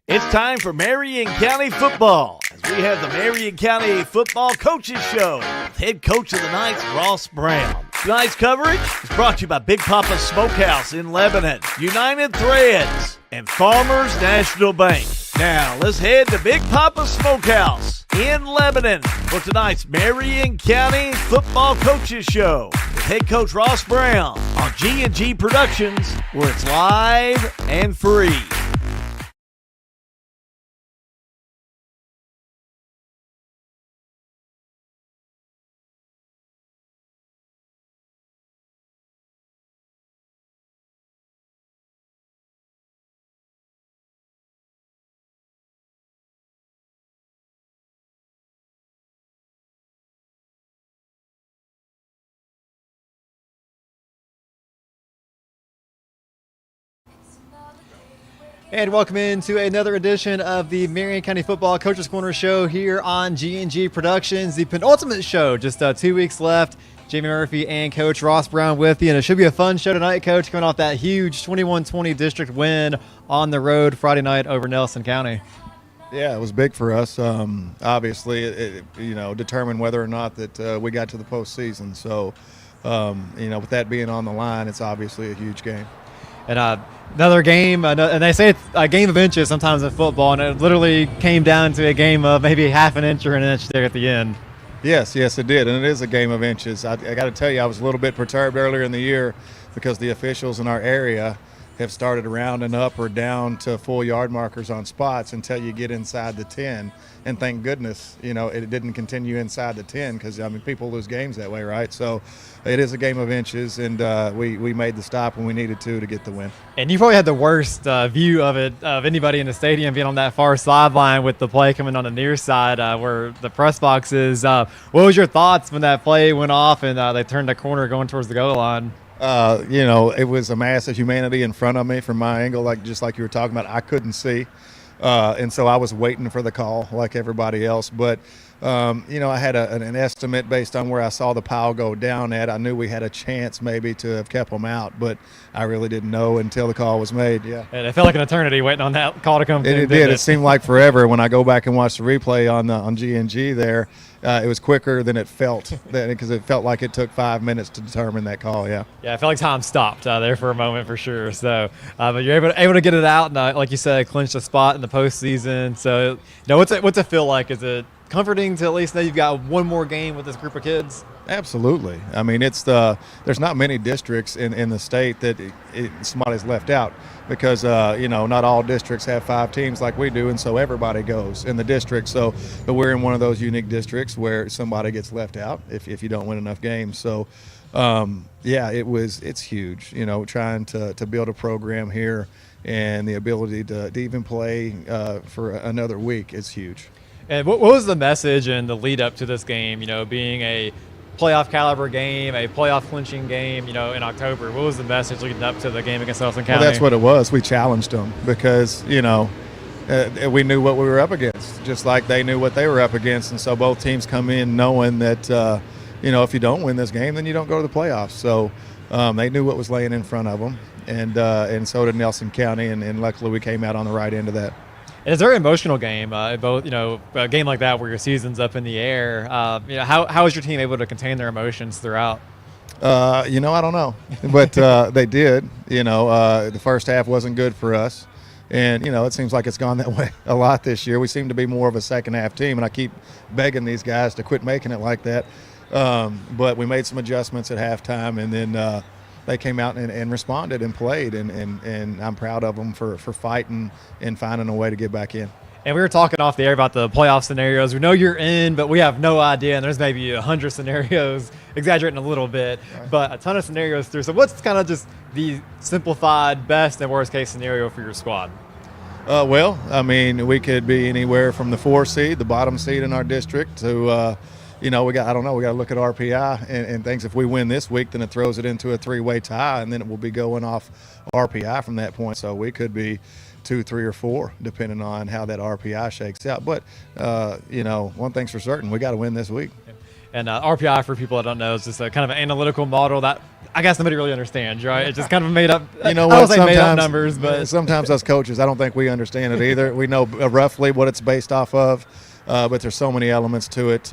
It's time for Marion County football as we have the Marion County Football Coaches Show with head coach of the Knights, Ross Brown. Tonight's coverage is brought to you by Big Papa Smokehouse in Lebanon, United Threads, and Farmers National Bank. Now, let's head to Big Papa Smokehouse in Lebanon for tonight's Marion County Football Coaches Show with head coach Ross Brown on G&G Productions, where it's live and free. And welcome into another edition of the Marion County Football Coaches Corner Show here on G&G Productions, the penultimate show. Just 2 weeks left. Jamie Murphy and Coach Ross Brown with you, and it should be a fun show tonight, Coach, coming off that huge 21-20 district win on the road Friday night over Nelson County. Yeah, it was big for us. Obviously, it determined whether or not that we got to the postseason. So, with that being on the line, it's obviously a huge game. And another game, and they say it's a game of inches sometimes in football, and it literally came down to a game of maybe half an inch or an inch there at the end. Yes, it did, and it is a game of inches. I got to tell you, I was a little bit perturbed earlier in the year because the officials in our area have started rounding up or down to full yard markers on spots until you get inside the 10. And thank goodness, it didn't continue inside the 10 because, people lose games that way, right? So it is a game of inches, and we made the stop when we needed to get the win. And you probably had the worst view of it, of anybody in the stadium being on that far sideline with the play coming on the near side where the press box is. What was your thoughts when that play went off and they turned the corner going towards the goal line? It was a mass of humanity in front of me from my angle, just like you were talking about. I couldn't see. And so I was waiting for the call like everybody else. But, I had an estimate based on where I saw the pile go down at. I knew we had a chance maybe to have kept them out, but I really didn't know until the call was made, yeah. And it felt like an eternity waiting on that call to come through. It did. It seemed like forever. When I go back and watch the replay on G&G there, it was quicker than it felt because it felt like it took 5 minutes to determine that call, yeah. Yeah, I felt like time stopped there for a moment for sure. So, but you're able to get it out and, like you said, clinch a spot in the postseason. So, what's it feel like? Is it comforting to at least know you've got one more game with this group of kids? Absolutely. There's not many districts in the state that somebody's left out because, not all districts have 5 teams like we do, and so everybody goes in the district. So, but we're in one of those unique districts where somebody gets left out if you don't win enough games. So, it's huge, trying to build a program here and the ability to even play for another week is huge. And what was the message and the lead up to this game, being a playoff caliber game, a playoff clinching game, in October? What was the message leading up to the game against Nelson County? Well, that's what it was. We challenged them because, we knew what we were up against, just like they knew what they were up against. And so both teams come in knowing that, if you don't win this game, then you don't go to the playoffs. So they knew what was laying in front of them, and so did Nelson County, and luckily we came out on the right end of that. It's a very emotional game, both, a game like that where your season's up in the air. How is your team able to contain their emotions throughout? I don't know, but they did. The first half wasn't good for us, and, it seems like it's gone that way a lot this year. We seem to be more of a second half team, and I keep begging these guys to quit making it like that. But we made some adjustments at halftime, and then they came out and responded and played, and I'm proud of them for fighting and finding a way to get back in. And we were talking off the air about the playoff scenarios. We know you're in, but we have no idea, and there's maybe 100 scenarios, exaggerating a little bit, right, but a ton of scenarios through. So what's kind of just the simplified best and worst case scenario for your squad? We could be anywhere from the 4 seed, the bottom seed in our district, to we got to look at RPI and things. If we win this week, then it throws it into a 3-way tie, and then it will be going off RPI from that point. So we could be 2, 3, or 4, depending on how that RPI shakes out. But, one thing's for certain, we got to win this week. And RPI, for people that don't know, is just a kind of an analytical model that I guess nobody really understands, right? It's just kind of made up. You know I what? don't say made up numbers, but sometimes us coaches, I don't think we understand it either. We know roughly what it's based off of, but there's so many elements to it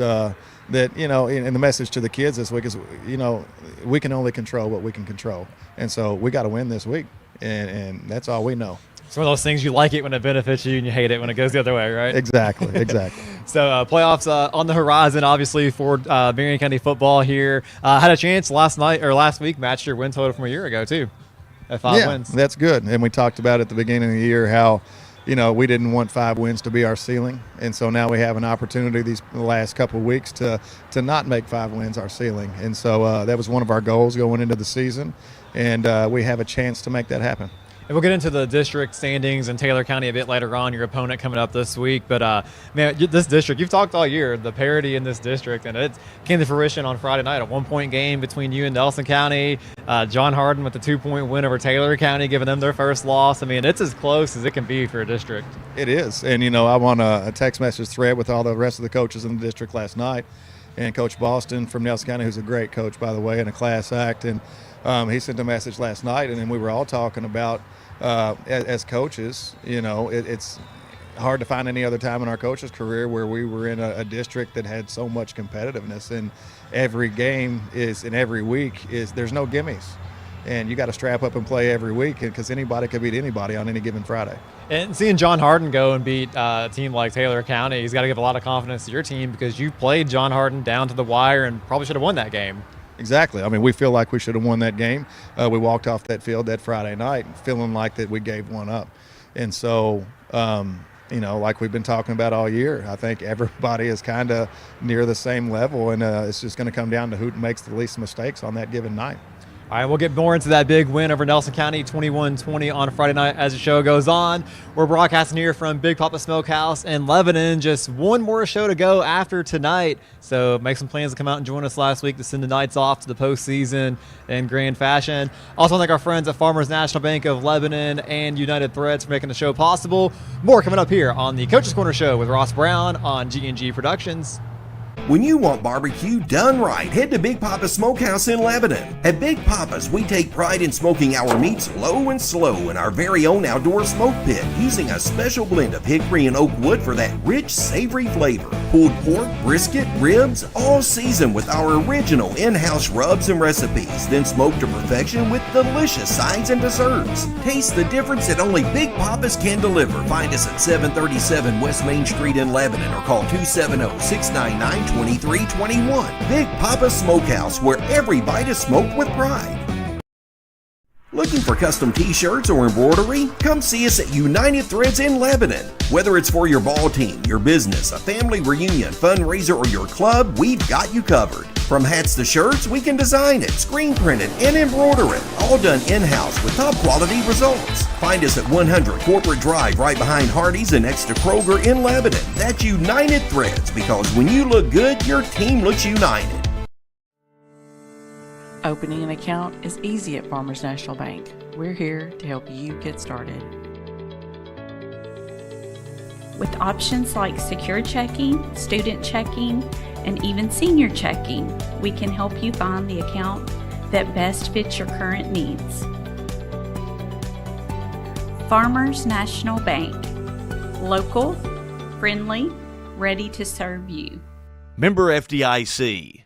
that, you know, and the message to the kids this week is, you know, we can only control what we can control. And so we got to win this week, and that's all we know. It's one of those things, you like it when it benefits you and you hate it when it goes the other way, right? Exactly. So playoffs on the horizon, obviously, for Marion County football here. Had a chance last week, matched your win total from a year ago, too, at 5 wins. That's good. And we talked about at the beginning of the year how, you know, we didn't want 5 wins to be our ceiling. And so now we have an opportunity the last couple of weeks to not make 5 wins our ceiling. And so that was one of our goals going into the season. And we have a chance to make that happen. And we'll get into the district standings in Taylor County a bit later on, your opponent coming up this week. But, man, this district, you've talked all year, the parity in this district, and it came to fruition on Friday night, a 1-point game between you and Nelson County. John Harden with the 2-point win over Taylor County, giving them their first loss. I mean, it's as close as it can be for a district. It is. And, you know, I'm on a text message thread with all the rest of the coaches in the district last night. And Coach Boston from Nelson County, who's a great coach, by the way, and a class act. And he sent a message last night, and then we were all talking about, as coaches, you know, it's hard to find any other time in our coaches' career where we were in a district that had so much competitiveness, and every game is, and every week is, there's no gimmies, and you got to strap up and play every week because anybody could beat anybody on any given Friday. And seeing John Harden go and beat a team like Taylor County, he's got to give a lot of confidence to your team because you played John Harden down to the wire and probably should have won that game. Exactly. I mean, we feel like we should have won that game. We walked off that field that Friday night feeling like that we gave one up. And so, you know, like we've been talking about all year, I think everybody is kind of near the same level, and it's just going to come down to who makes the least mistakes on that given night. All right, we'll get more into that big win over Nelson County, 21-20 on Friday night as the show goes on. We're broadcasting here from Big Papa Smokehouse in Lebanon. Just one more show to go after tonight. So make some plans to come out and join us last week to send the Knights off to the postseason in grand fashion. Also, thank our friends at Farmers National Bank of Lebanon and United Threads for making the show possible. More coming up here on the Coach's Corner Show with Ross Brown on G&G Productions. When you want barbecue done right, head to Big Papa's Smokehouse in Lebanon. At Big Papa's, we take pride in smoking our meats low and slow in our very own outdoor smoke pit, using a special blend of hickory and oak wood for that rich, savory flavor. Pulled pork, brisket, ribs, all seasoned with our original in-house rubs and recipes, then smoked to perfection with delicious sides and desserts. Taste the difference that only Big Papa's can deliver. Find us at 737 West Main Street in Lebanon or call 270-699-2321. Big Papa Smokehouse, where every bite is smoked with pride. Looking for custom t-shirts or embroidery? Come see us at United Threads in Lebanon. Whether it's for your ball team, your business, a family reunion, fundraiser, or your club, we've got you covered. From hats to shirts, we can design it, screen print it, and embroider it. All done in-house with top quality results. Find us at 100 Corporate Drive right behind Hardee's and next to Kroger in Lebanon. That's United Threads, because when you look good, your team looks united. Opening an account is easy at Farmers National Bank. We're here to help you get started. With options like secure checking, student checking, and even senior checking, we can help you find the account that best fits your current needs. Farmers National Bank. Local, friendly, ready to serve you. Member FDIC.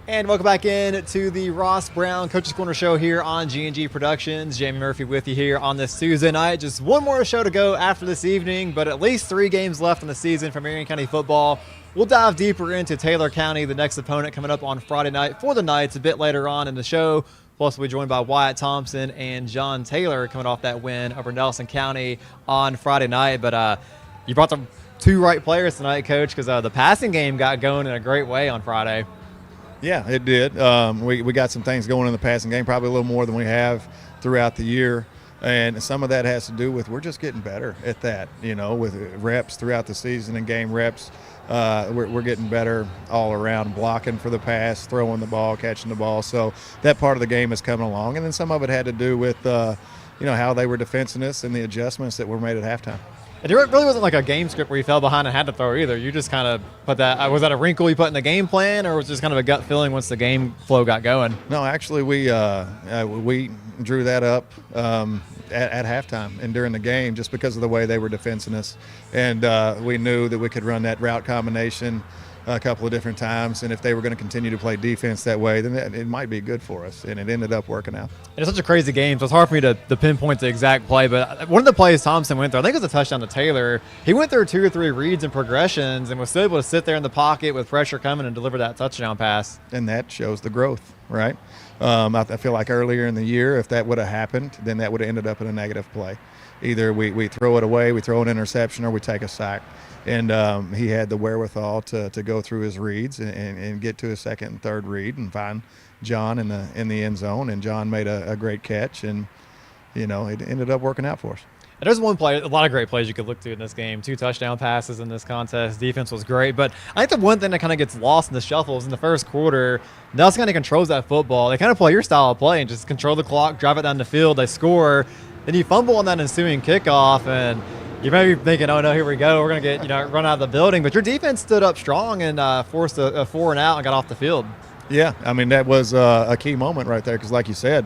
And welcome back in to the Ross Brown Coach's Corner Show here on G&G Productions. Jamie Murphy with you here on this Tuesday night. Just one more show to go after this evening, but at least 3 games left in the season for Marion County football. We'll dive deeper into Taylor County, the next opponent coming up on Friday night for the Knights a bit later on in the show. Plus, we'll be joined by Wyatt Thompson and John Taylor coming off that win over Nelson County on Friday night. But you brought the 2 right players tonight, Coach, because the passing game got going in a great way on Friday. Yeah, it did. We got some things going in the passing game, probably a little more than we have throughout the year. And some of that has to do with we're just getting better at that, you know, with reps throughout the season and game reps. We're getting better all around, blocking for the pass, throwing the ball, catching the ball. So that part of the game is coming along. And then some of it had to do with, you know, how they were defensing us and the adjustments that were made at halftime. And it really wasn't like a game script where you fell behind and had to throw either. You just kind of put that. Was that a wrinkle you put in the game plan, or was it just kind of a gut feeling once the game flow got going? No, actually, we drew that up at halftime and during the game just because of the way they were defensing us. And we knew that we could run that route combination a couple of different times, and if they were going to continue to play defense that way, then it might be good for us, and it ended up working out. And it's such a crazy game, so it's hard for me to pinpoint the exact play, but one of the plays Thompson went through, I think it was a touchdown to Taylor. He went through 2 or 3 reads and progressions and was still able to sit there in the pocket with pressure coming and deliver that touchdown pass. And that shows the growth, right? I feel like earlier in the year, if that would have happened, then that would have ended up in a negative play. Either we throw it away, we throw an interception, or we take a sack. And he had the wherewithal to go through his reads and get to his second and third read and find John in the end zone. And John made a great catch, and it ended up working out for us. And there's one play, a lot of great plays you could look to in this game. 2 touchdown passes in this contest. Defense was great. But I think the one thing that kind of gets lost in the shuffle is in the first quarter, Nelson kind of controls that football. They kind of play your style of play and just control the clock, drive it down the field, they score. Then you fumble on that ensuing kickoff, and you may be thinking, oh, no, here we go. We're going to get, run out of the building. But your defense stood up strong and forced a 4 and out and got off the field. Yeah, I mean, that was a key moment right there because, like you said,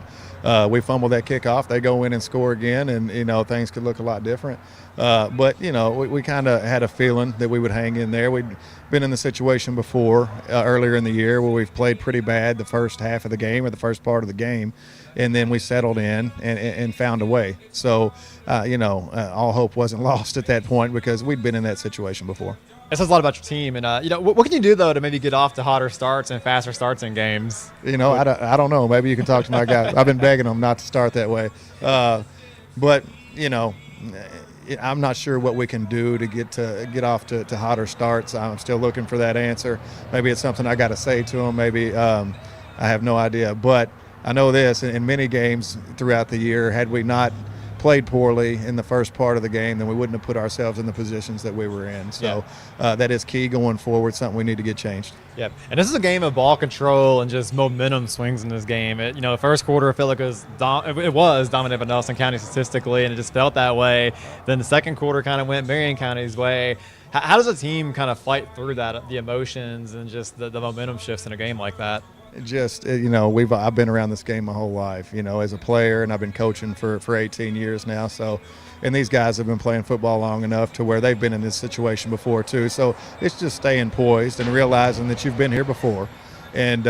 we fumbled that kickoff. They go in and score again, and, things could look a lot different. But, we kind of had a feeling that we would hang in there. We'd been in the situation before earlier in the year where we've played pretty bad the first half of the game or the first part of the game, and then we settled in and found a way. So, all hope wasn't lost at that point because we'd been in that situation before. It says a lot about your team. And, what can you do, though, to maybe get off to hotter starts and faster starts in games? I don't know. Maybe you can talk to my guys. I've been begging them not to start that way. But, I'm not sure what we can do to get off to hotter starts. I'm still looking for that answer. Maybe it's something I got to say to them. Maybe I have no idea. But I know this, in many games throughout the year, had we not played poorly in the first part of the game, then we wouldn't have put ourselves in the positions that we were in. So that is key going forward, something we need to get changed. Yeah, and this is a game of ball control and just momentum swings in this game. The first quarter I feel like it was dominated by Nelson County statistically, and it just felt that way. Then the second quarter kind of went Marion County's way. How does a team kind of fight through that, the emotions and just the momentum shifts in a game like that? I've been around this game my whole life, as a player, and I've been coaching for 18 years now. So, and these guys have been playing football long enough to where they've been in this situation before too. So it's just staying poised and realizing that you've been here before. And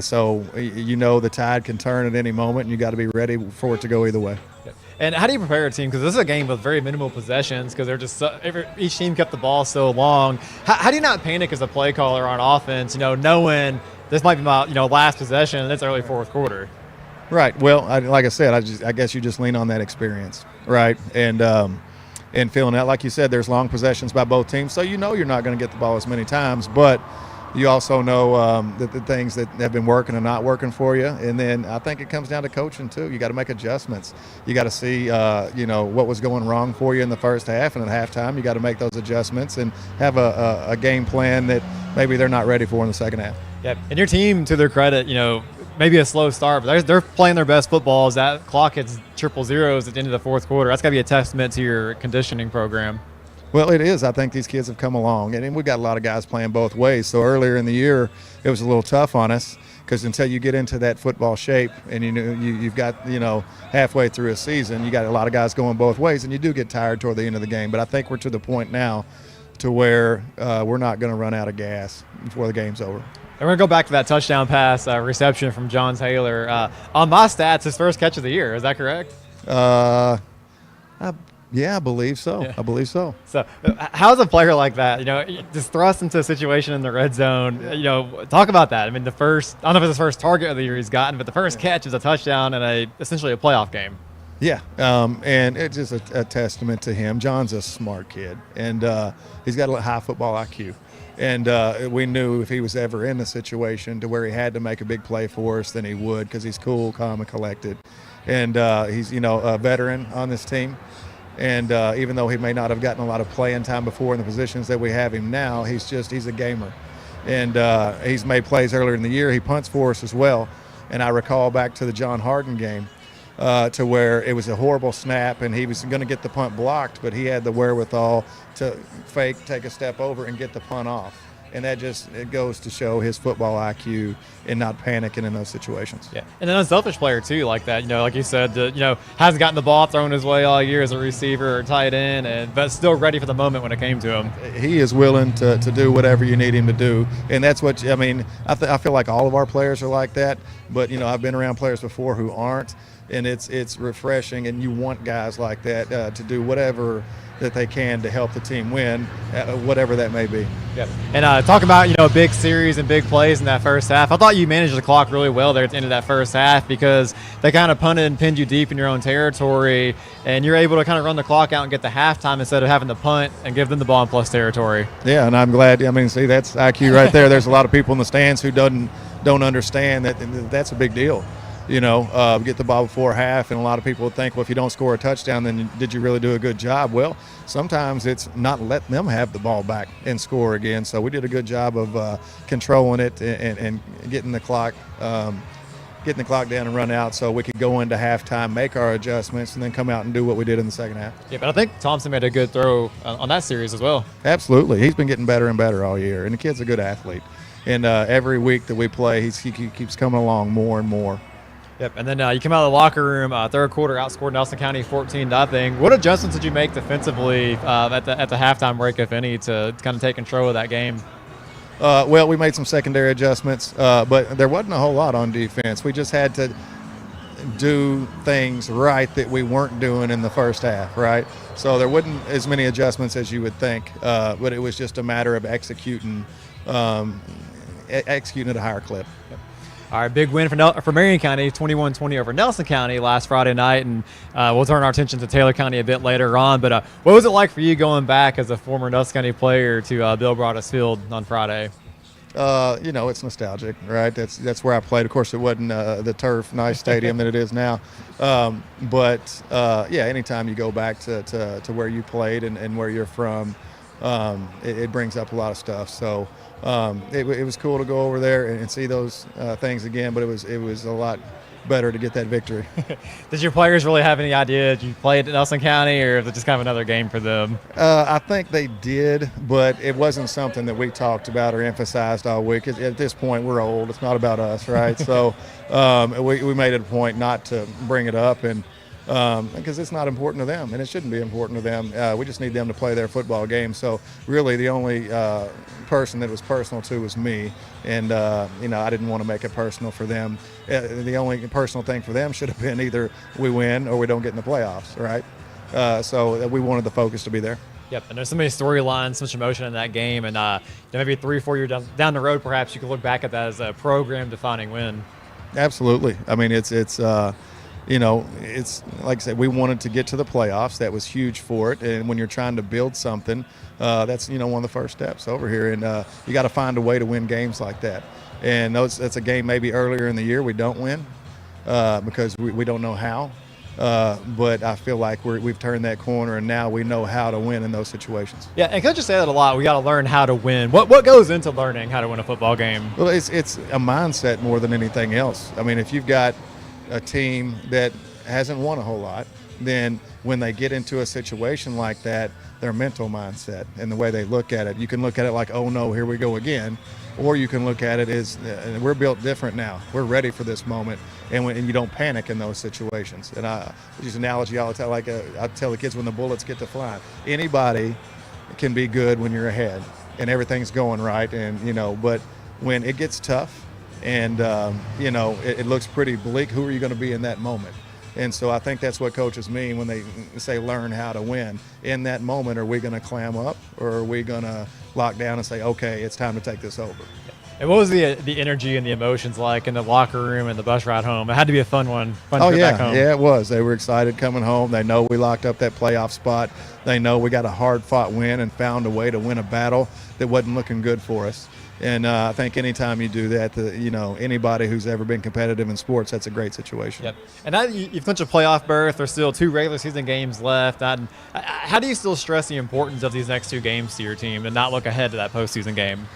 so, the tide can turn at any moment, and you got to be ready for it to go either way. And how do you prepare a team? Because this is a game with very minimal possessions because they're just each team kept the ball so long. How do you not panic as a play caller on offense, knowing this might be my last possession and it's early fourth quarter? Right. Well, like I said, I guess you just lean on that experience, right? And feeling that, like you said, there's long possessions by both teams, so you're not going to get the ball as many times, but you also know that the things that have been working and not working for you. And then I think it comes down to coaching too. You got to make adjustments. You got to see, what was going wrong for you in the first half, and at halftime you got to make those adjustments and have a game plan that maybe they're not ready for in the second half. Yeah, and your team, to their credit, maybe a slow start, but they're playing their best football as that clock hits triple zeros at the end of the fourth quarter. That's got to be a testament to your conditioning program. Well, it is. I think these kids have come along, and we've got a lot of guys playing both ways. So earlier in the year, it was a little tough on us because until you get into that football shape and you've got, halfway through a season, you got a lot of guys going both ways, and you do get tired toward the end of the game. But I think we're to the point now to where we're not going to run out of gas before the game's over. And we're going to go back to that touchdown pass reception from John Taylor. On my stats, his first catch of the year. Is that correct? Yeah, I believe so. Yeah. I believe so. So how's a player like that, just thrust into a situation in the red zone, talk about that. I mean, I don't know if it's his first target of the year he's gotten, but the first catch is a touchdown and essentially a playoff game. Yeah, and it's just a testament to him. John's a smart kid, and he's got a high football IQ. And we knew if he was ever in a situation to where he had to make a big play for us, then he would, because he's cool, calm, and collected. And he's, a veteran on this team. And even though he may not have gotten a lot of playing time before in the positions that we have him now, he's a gamer. And he's made plays earlier in the year. He punts for us as well. And I recall back to the John Harden game to where it was a horrible snap and he was going to get the punt blocked, but he had the wherewithal to fake, take a step over, and get the punt off. And that it goes to show his football IQ and not panicking in those situations. Yeah, and an unselfish player too, like that. Like you said, hasn't gotten the ball thrown his way all year as a receiver or tight end, but still ready for the moment when it came to him. He is willing to do whatever you need him to do, and that's what I mean. I feel like all of our players are like that, but I've been around players before who aren't, and it's refreshing. And you want guys like that to do whatever that they can to help the team win, whatever that may be. Yep. And talking about big series and big plays in that first half, I thought you managed the clock really well there at the end of that first half because they kind of punted and pinned you deep in your own territory, and you're able to kind of run the clock out and get the halftime instead of having to punt and give them the ball in plus territory. Yeah, and I'm glad. See, that's IQ right there. There's a lot of people in the stands who don't understand that that's a big deal. Get the ball before half, and a lot of people would think, well, if you don't score a touchdown, then did you really do a good job? Well, sometimes it's not letting them have the ball back and score again. So we did a good job of controlling it and getting the clock down and run out so we could go into halftime, make our adjustments, and then come out and do what we did in the second half. Yeah, but I think Thompson made a good throw on that series as well. Absolutely. He's been getting better and better all year, and the kid's a good athlete. And every week that we play, he keeps coming along more and more. Yep, and then you come out of the locker room, third quarter, outscored Nelson County 14-0. What adjustments did you make defensively at the halftime break, if any, to kind of take control of that game? Well, we made some secondary adjustments, but there wasn't a whole lot on defense. We just had to do things right that we weren't doing in the first half, right? So there wasn't as many adjustments as you would think, but it was just a matter of executing at a higher clip. Yep. All right, big win for Marion County, 21-20 over Nelson County last Friday night, and we'll turn our attention to Taylor County a bit later on. But what was it like for you going back as a former Nelson County player to Bill Broadus Field on Friday? It's nostalgic, right? That's where I played. Of course, it wasn't the turf, nice stadium that it is now. But anytime you go back to where you played and where you're from, it brings up a lot of stuff. So it was cool to go over there and see those things again, but it was a lot better to get that victory. Did your players really have any idea you played at Nelson County, or is it just kind of another game for them? I think they did, but it wasn't something that we talked about or emphasized all week. At this point, we're old. It's not about us, right? So we made it a point not to bring it up, and because it's not important to them, and it shouldn't be important to them. We just need them to play their football game. So really the only person that was personal to was me, and I didn't want to make it personal for them. The only personal thing for them should have been either we win or we don't get in the playoffs, right? So we wanted the focus to be there. Yep, and there's so many storylines, so much emotion in that game, and maybe 3-4 years down the road, perhaps you could look back at that as a program-defining win. Absolutely. I mean, it's like I said, we wanted to get to the playoffs. That was huge for it. And when you're trying to build something, that's, one of the first steps over here. And you got to find a way to win games like that. And that's a game maybe earlier in the year we don't win because we don't know how. But I feel like we've turned that corner, and now we know how to win in those situations. Yeah, and coaches say that a lot. We got to learn how to win. What goes into learning how to win a football game? Well, it's a mindset more than anything else. I mean, if you've got a team that hasn't won a whole lot, then when they get into a situation like that, their mental mindset and the way they look at it, you can look at it like, oh no, here we go again, or you can look at it as we're built different now. We're ready for this moment, and you don't panic in those situations. And I use an analogy I tell the kids when the bullets get to flying. Anybody can be good when you're ahead and everything's going right, and but when it gets tough, and it looks pretty bleak, who are you going to be in that moment? And so I think that's what coaches mean when they say learn how to win. In that moment, are we going to clam up, or are we going to lock down and say, okay, it's time to take this over? And what was the energy and the emotions like in the locker room and the bus ride home? It had to be a fun one. Trip back home. Yeah, it was. They were excited coming home. They know we locked up that playoff spot. They know we got a hard-fought win and found a way to win a battle that wasn't looking good for us. And I think anytime you do that, anybody who's ever been competitive in sports, that's a great situation. Yep. And now you've clinched a playoff berth. There's still 2 regular season games left. How do you still stress the importance of these next 2 games to your team and not look ahead to that postseason game?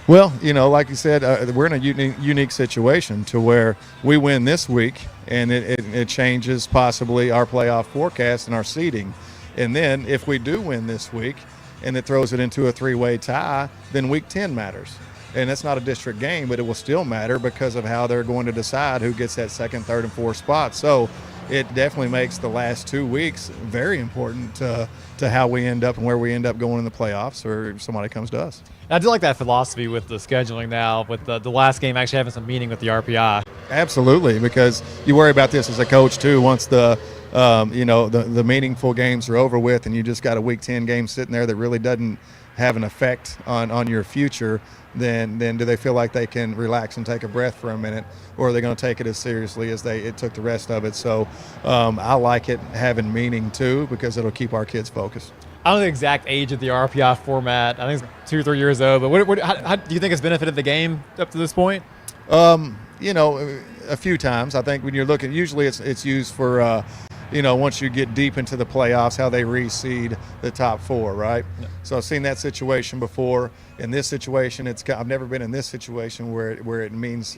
Well, like you said, we're in a unique situation to where we win this week, and it changes possibly our playoff forecast and our seeding. And then if we do win this week and it throws it into a three-way tie, then week 10 matters. And that's not a district game, but it will still matter because of how they're going to decide who gets that second, third, and fourth spot. So it definitely makes the last 2 weeks very important to how we end up and where we end up going in the playoffs, or if somebody comes to us. I do like that philosophy with the scheduling now, with the last game actually having some meaning with the RPI. Absolutely, because you worry about this as a coach too. Once the meaningful games are over with, and you just got a Week 10 game sitting there that really doesn't have an effect on your future, then do they feel like they can relax and take a breath for a minute, or are they going to take it as seriously as it took the rest of it? So I like it having meaning too, because it'll keep our kids focused. I don't know the exact age of the RPI format. I think it's 2 or 3 years old. But how do you think it's benefited the game up to this point? A few times. I think when you're looking, usually it's used for, once you get deep into the playoffs, how they reseed the top four, right? Yeah. So I've seen that situation before. In this situation, I've never been in this situation where it means,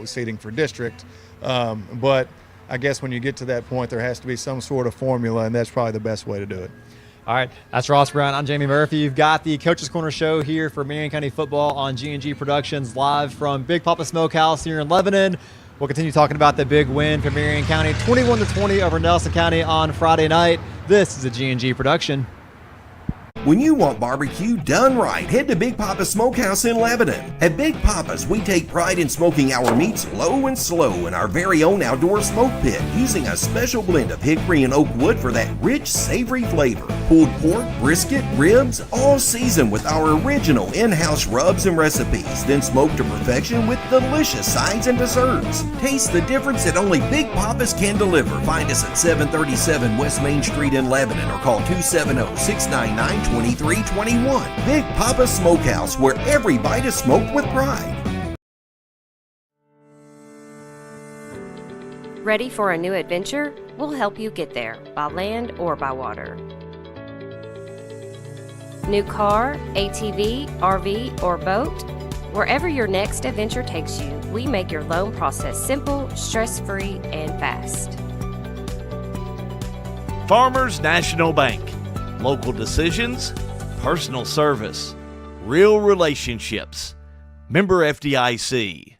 seeding for district. But I guess when you get to that point, there has to be some sort of formula, and that's probably the best way to do it. All right, that's Ross Brown. I'm Jamie Murphy. You've got the Coach's Corner show here for Marion County Football on G&G Productions, live from Big Papa Smokehouse here in Lebanon. We'll continue talking about the big win for Marion County, 21-20 over Nelson County on Friday night. This is a G&G production. When you want barbecue done right, head to Big Papa's Smokehouse in Lebanon. At Big Papa's, we take pride in smoking our meats low and slow in our very own outdoor smoke pit, using a special blend of hickory and oak wood for that rich, savory flavor. Pulled pork, brisket, ribs, all seasoned with our original in-house rubs and recipes, then smoked to perfection with delicious sides and desserts. Taste the difference that only Big Papa's can deliver. Find us at 737 West Main Street in Lebanon, or call 270-699-2321. Big Papa Smokehouse, where every bite is smoked with pride. Ready for a new adventure? We'll help you get there, by land or by water. New car, ATV, RV, or boat? Wherever your next adventure takes you, we make your loan process simple, stress-free, and fast. Farmers National Bank. Local decisions, personal service, real relationships. Member FDIC.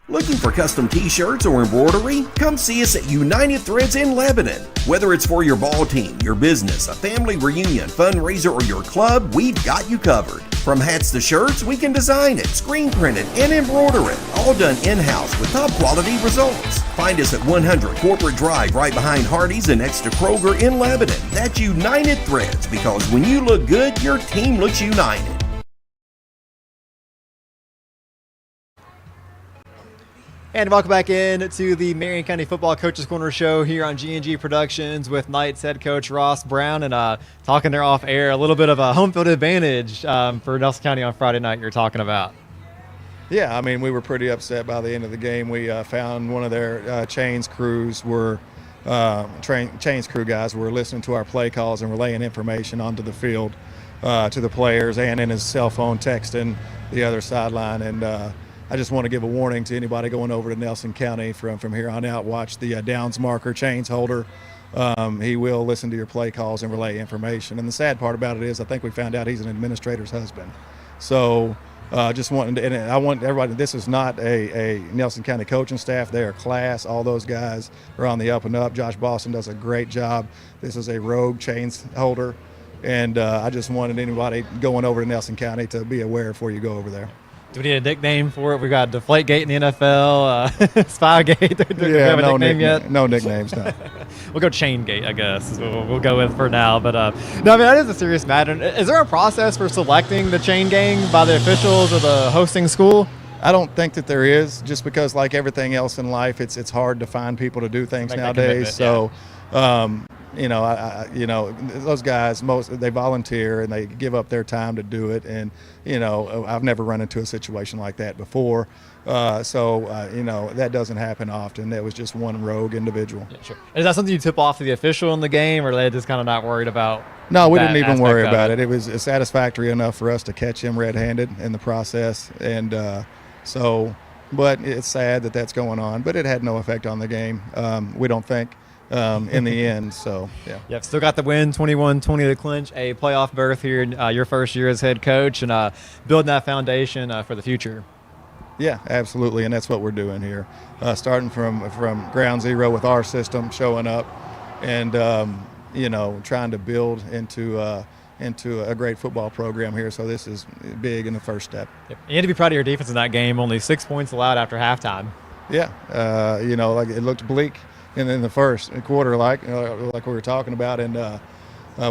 Looking for custom t-shirts or embroidery? Come see us at United Threads in Lebanon. Whether it's for your ball team, your business, a family reunion, fundraiser, or your club, we've got you covered. From hats to shirts, we can design it, screen print it, and embroider it. All done in-house with top quality results. Find us at 100 Corporate Drive, right behind Hardee's and next to Kroger in Lebanon. That's United Threads, because when you look good, your team looks united. And welcome back in to the Marion County Football Coaches Corner show here on G&G Productions with Knights head coach Ross Brown, and talking there off air, a little bit of a home field advantage for Nelson County on Friday night you're talking about. Yeah, I mean, we were pretty upset by the end of the game. We found one of their Chains crew guys were listening to our play calls and relaying information onto the field to the players, and in his cell phone texting the other sideline. And I just want to give a warning to anybody going over to Nelson County from here on out. Watch the downs marker, Chains holder. He will listen to your play calls and relay information. And the sad part about it is I think we found out he's an administrator's husband. So just wanting to, and I want everybody, this is not a Nelson County coaching staff. They are class. All those guys are on the up and up. Josh Boston does a great job. This is a rogue Chains holder. And I just wanted anybody going over to Nelson County to be aware before you go over there. Do we need a nickname for it? We got Deflategate in the NFL, Spygate. Do we have a nickname yet? No nicknames, no. We'll go Chaingate, I guess. We'll go with for now. But no, I mean, that is a serious matter. Is there a process for selecting the chain gang by the officials or the hosting school? I don't think that there is, just because like everything else in life, it's hard to find people to do things nowadays. So, those guys, they volunteer and they give up their time to do it. And, I've never run into a situation like that before. That doesn't happen often. That was just one rogue individual. Yeah, sure. Is that something you tip off to the official in the game, or are they just kind of not worried about? No, we didn't even worry about it. It was satisfactory enough for us to catch him red-handed in the process. And but it's sad that that's going on. But it had no effect on the game, we don't think. In the end, so yeah. Yep, still got the win, 21-20 to clinch a playoff berth here in your first year as head coach, and building that foundation for the future. Yeah, absolutely, and that's what we're doing here, starting from ground zero with our system, showing up, and trying to build into a great football program here. So this is big in the first step. Yep. You had to be proud of your defense in that game. Only 6 points allowed after halftime. Yeah, it looked bleak in the first quarter, like we were talking about, and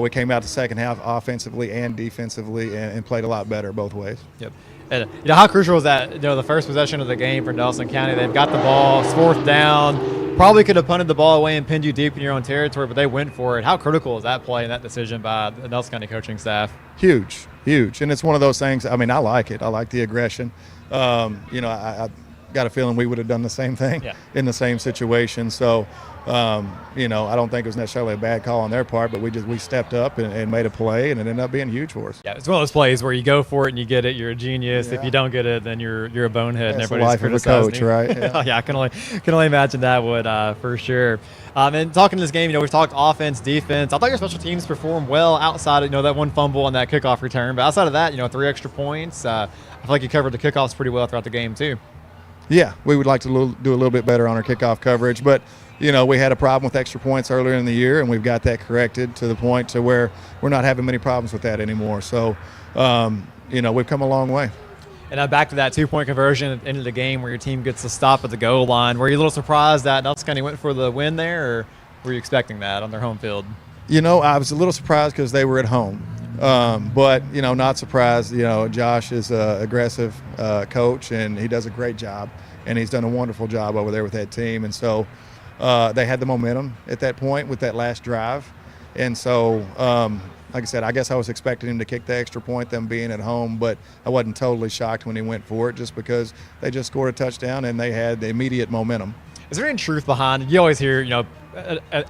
we came out the second half offensively and defensively and played a lot better both ways. Yep. And how crucial was that? The first possession of the game for Nelson County. They've got the ball, it's 4th down. Probably could have punted the ball away and pinned you deep in your own territory, but they went for it. How critical is that play and that decision by the Nelson County coaching staff? Huge, and it's one of those things. I mean, I like it. I like the aggression. I got a feeling we would have done the same thing in the same situation. So, I don't think it was necessarily a bad call on their part, but we stepped up and made a play, and it ended up being huge for us. Yeah, it's one of those plays where you go for it and you get it, you're a genius. Yeah. If you don't get it, then you're a bonehead. That's and everybody's the life of a coach, right? Yeah, I can only imagine that would for sure. And talking this game, we've talked offense, defense. I thought your special teams performed well outside of that one fumble on that kickoff return, but outside of that, 3 extra points. I feel like you covered the kickoffs pretty well throughout the game too. Yeah, we would like to do a little bit better on our kickoff coverage, but we had a problem with extra points earlier in the year, and we've got that corrected to the point to where we're not having many problems with that anymore. So, we've come a long way. And back to that 2-point conversion at the end of the game where your team gets to stop at the goal line. Were you a little surprised that Nelson County went for the win there, or were you expecting that on their home field? I was a little surprised because they were at home. But not surprised. Josh is an aggressive coach, and he does a great job, and he's done a wonderful job over there with that team. And so they had the momentum at that point with that last drive. And so, like I said, I guess I was expecting him to kick the extra point, them being at home, but I wasn't totally shocked when he went for it just because they just scored a touchdown and they had the immediate momentum. Is there any truth behind it? You always hear,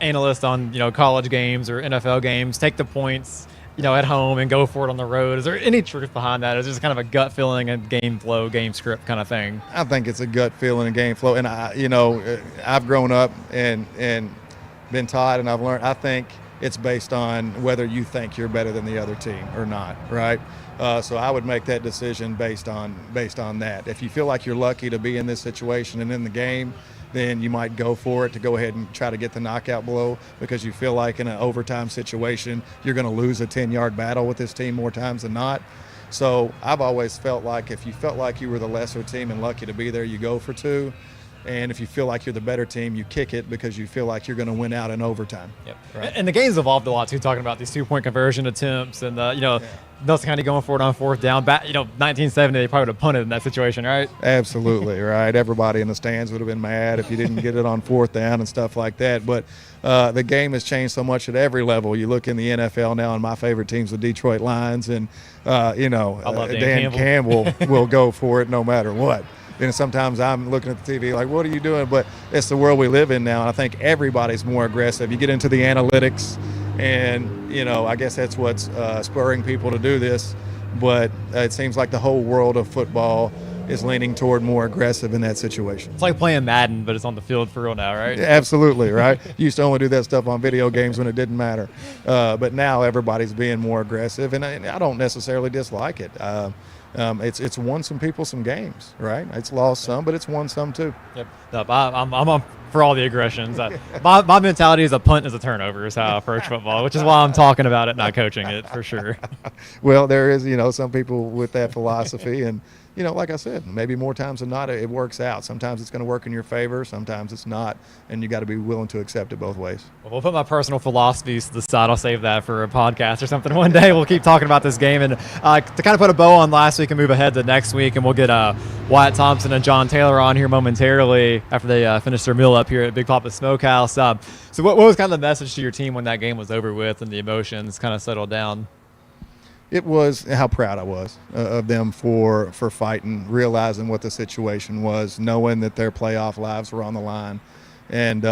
analysts on, college games or NFL games take the points at home and go for it on the road. Is there any truth behind that? Is it just kind of a gut feeling and game flow, game script kind of thing? I think it's a gut feeling and game flow. And I've grown up and been taught, and I've learned. I think it's based on whether you think you're better than the other team or not, right? So I would make that decision based on that. If you feel like you're lucky to be in this situation and in the game, then you might go for it to go ahead and try to get the knockout blow because you feel like in an overtime situation you're going to lose a 10-yard battle with this team more times than not. So I've always felt like if you felt like you were the lesser team and lucky to be there, you go for 2. And if you feel like you're the better team, you kick it because you feel like you're going to win out in overtime. Yep. Right. And the game's evolved a lot, too, talking about these 2-point conversion attempts and, Nelson County going for it on 4th down. 1970, they probably would have punted in that situation, right? Absolutely, right. Everybody in the stands would have been mad if you didn't get it on 4th down and stuff like that. But the game has changed so much at every level. You look in the NFL now, and my favorite team's the Detroit Lions, and, Dan Campbell will go for it no matter what. And sometimes I'm looking at the TV like, what are you doing? But it's the world we live in now, and I think everybody's more aggressive. You get into the analytics, and, I guess that's what's spurring people to do this. But it seems like the whole world of football is leaning toward more aggressive in that situation. It's like playing Madden, but it's on the field for real now, right? Yeah, absolutely, right? You used to only do that stuff on video games when it didn't matter. But now everybody's being more aggressive, and I don't necessarily dislike it. It's won some people some games, right? It's lost some, but it's won some too. Yep. I'm up for all the aggressions. My mentality is a punt is a turnover is how I approach football, which is why I'm talking about it, not coaching it for sure. Well, there is, some people with that philosophy, and like I said, said, maybe more times than not, it works out. Sometimes it's going to work in your favor, sometimes it's not, and you got to be willing to accept it both ways. Well, we'll put my personal philosophies to the side. I'll save that for a podcast or something one day. We'll keep talking about this game. And to kind of put a bow on last week and move ahead to next week, and we'll get Wyatt Thompson and John Taylor on here momentarily after they finish their meal up here at Big Papa's Smokehouse. So what was kind of the message to your team when that game was over with and the emotions kind of settled down? It was how proud I was of them for fighting, realizing what the situation was, knowing that their playoff lives were on the line, and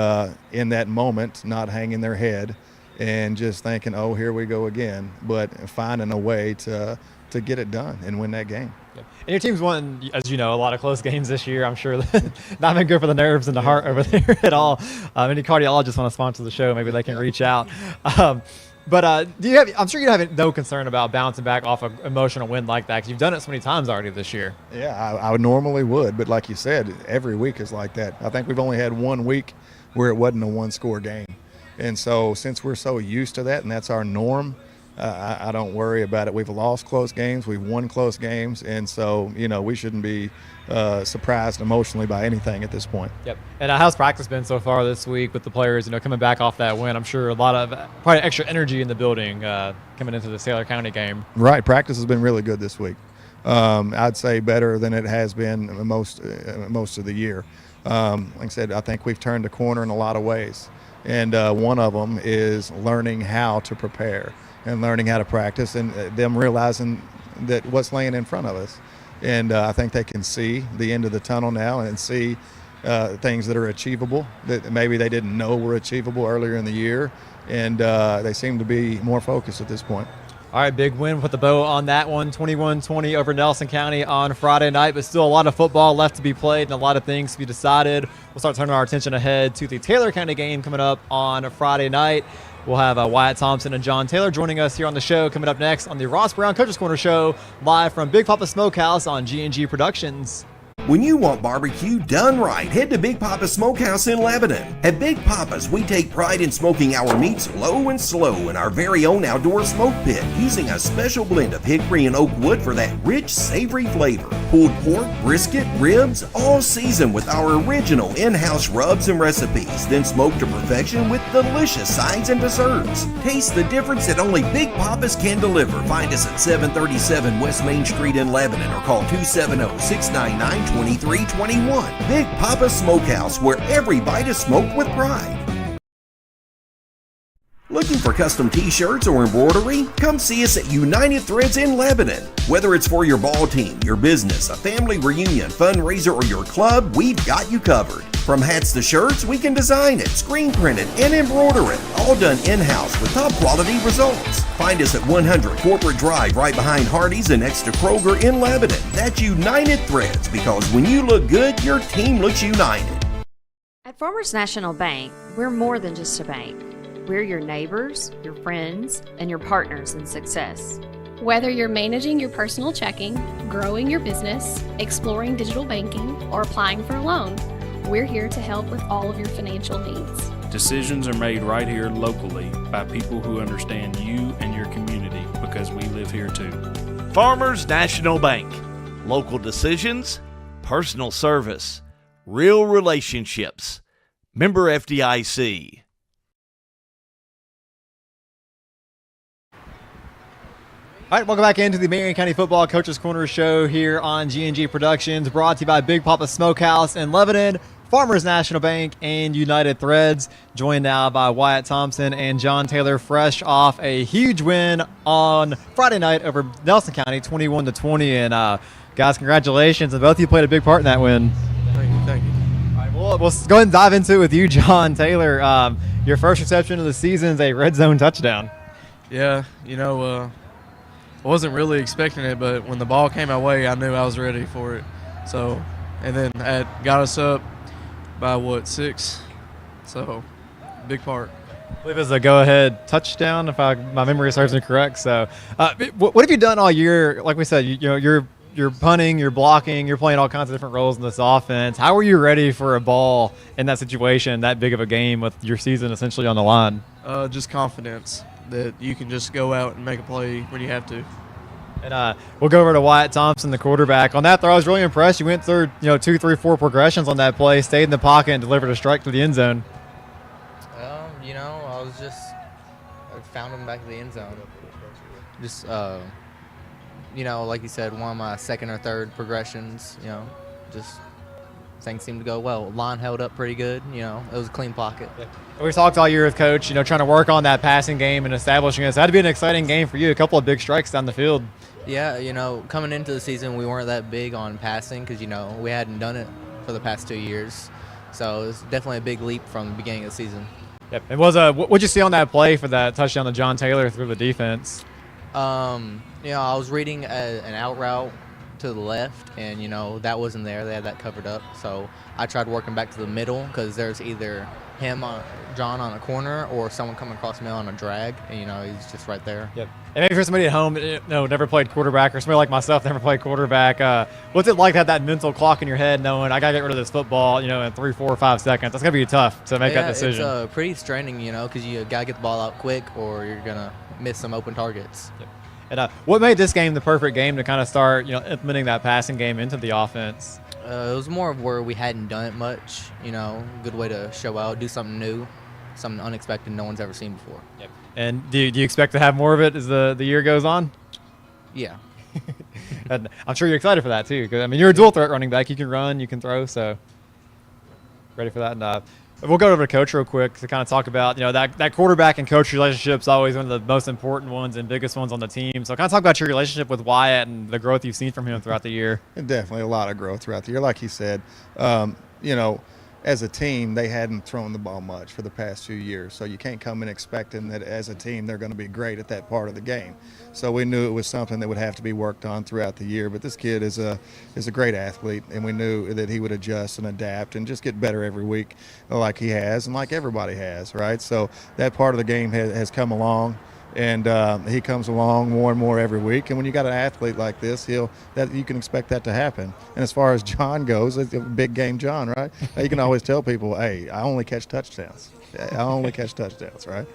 in that moment, not hanging their head and just thinking, oh, here we go again, but finding a way to get it done and win that game. And your team's won, as you know, a lot of close games this year. I'm sure not been good for the nerves and the heart over there at all. Any cardiologists want to sponsor the show, maybe they can reach out. But I'm sure you have no concern about bouncing back off an emotional win like that because you've done it so many times already this year. Yeah, I normally would, but like you said, every week is like that. I think we've only had 1 week where it wasn't a one-score game. And so since we're so used to that and that's our norm, I don't worry about it. We've lost close games. We've won close games. And so, we shouldn't be surprised emotionally by anything at this point. Yep. And how's practice been so far this week with the players, coming back off that win? I'm sure a lot of probably extra energy in the building coming into the Taylor County game. Right. Practice has been really good this week. I'd say better than it has been most of the year. Like I said, I think we've turned a corner in a lot of ways. And one of them is learning how to prepare and learning how to practice and them realizing that what's laying in front of us. And I think they can see the end of the tunnel now and see things that are achievable that maybe they didn't know were achievable earlier in the year. And they seem to be more focused at this point. All right, big win with the bow on that one, 21-20 over Nelson County on Friday night, but still a lot of football left to be played and a lot of things to be decided. We'll start turning our attention ahead to the Taylor County game coming up on Friday night. We'll have Wyatt Thompson and John Taylor joining us here on the show coming up next on the Ross Brown Coaches Corner Show, live from Big Papa Smokehouse on G&G Productions. When you want barbecue done right, head to Big Papa's Smokehouse in Lebanon. At Big Papa's, we take pride in smoking our meats low and slow in our very own outdoor smoke pit, using a special blend of hickory and oak wood for that rich, savory flavor. Pulled pork, brisket, ribs, all seasoned with our original in-house rubs and recipes, then smoked to perfection with delicious sides and desserts. Taste the difference that only Big Papa's can deliver. Find us at 737 West Main Street in Lebanon or call 270-699-2321. Big Papa Smokehouse, where every bite is smoked with pride. Looking for custom t-shirts or embroidery? Come see us at United Threads in Lebanon. Whether it's for your ball team, your business, a family reunion, fundraiser, or your club, we've got you covered. From hats to shirts, we can design it, screen print it, and embroider it. All done in-house with top quality results. Find us at 100 Corporate Drive right behind Hardee's and next to Kroger in Lebanon. That's United Threads, because when you look good, your team looks united. At Farmers National Bank, we're more than just a bank. We're your neighbors, your friends, and your partners in success. Whether you're managing your personal checking, growing your business, exploring digital banking, or applying for a loan, we're here to help with all of your financial needs. Decisions are made right here locally by people who understand you and your community, because we live here too. Farmers National Bank. Local decisions, personal service, real relationships. Member FDIC. All right, welcome back into the Marion County Football Coaches Corner Show here on G&G Productions, brought to you by Big Papa Smokehouse in Lebanon, Farmers National Bank, and United Threads. Joined now by Wyatt Thompson and John Taylor, fresh off a huge win on Friday night over Nelson County, 21-20. And guys, congratulations, and both of you played a big part in that win. Thank you. All right, we'll go ahead and dive into it with you, John Taylor. Your first reception of the season is a red zone touchdown. Yeah, I wasn't really expecting it, but when the ball came my way, I knew I was ready for it. So, and then that got us up by 6? So, big part. I believe it was a go-ahead touchdown, if my memory serves me correct. So, what have you done all year? Like we said, you're punting, you're blocking, you're playing all kinds of different roles in this offense. How were you ready for a ball in that situation, that big of a game with your season essentially on the line? Just confidence that you can just go out and make a play when you have to. And we'll go over to Wyatt Thompson, the quarterback. On that throw, I was really impressed. You went through 2, 3, 4 progressions on that play, stayed in the pocket, and delivered a strike to the end zone. I found him back in the end zone. Just, like you said, one of my second or third progressions, just things seemed to go well. Line held up pretty good, it was a clean pocket. Yeah. We talked all year with Coach, trying to work on that passing game and establishing it. So it had to be an exciting game for you, a couple of big strikes down the field. Yeah, coming into the season, we weren't that big on passing because, we hadn't done it for the past 2 years. So it was definitely a big leap from the beginning of the season. Yep. It was what'd you see on that play for that touchdown to John Taylor through the defense? I was reading an out route to the left, and, that wasn't there. They had that covered up. So I tried working back to the middle because there's either John on a corner or someone coming across the middle on a drag, and, he's just right there. Yep. And maybe for somebody at home that never played quarterback, or somebody like myself never played quarterback, what's it like to have that mental clock in your head knowing I got to get rid of this football, in 3, 4, or 5 seconds? That's going to be tough to make that decision. It's pretty straining, because you got to get the ball out quick or you're going to miss some open targets. Yep. And what made this game the perfect game to kind of start, implementing that passing game into the offense? It was more of where we hadn't done it much, good way to show out, do something new, something unexpected no one's ever seen before. Yep. And do you expect to have more of it as the year goes on? Yeah. And I'm sure you're excited for that too, because you're a dual threat running back. You can run, you can throw, so ready for that. And we'll go over to Coach real quick to kind of talk about that quarterback and coach relationship is always one of the most important ones and biggest ones on the team. So kind of talk about your relationship with Wyatt and the growth you've seen from him throughout the year. And definitely a lot of growth throughout the year, like he said. As a team, they hadn't thrown the ball much for the past few years, so you can't come in expecting that as a team they're going to be great at that part of the game. So we knew it was something that would have to be worked on throughout the year. But this kid is a great athlete, and we knew that he would adjust and adapt and just get better every week, like he has and like everybody has, right? So that part of the game has come along. And he comes along more and more every week. And when you got an athlete like this, you can expect that to happen. And as far as John goes, it's a big game John, right? You can always tell people, hey, I only catch touchdowns. I only catch touchdowns, right?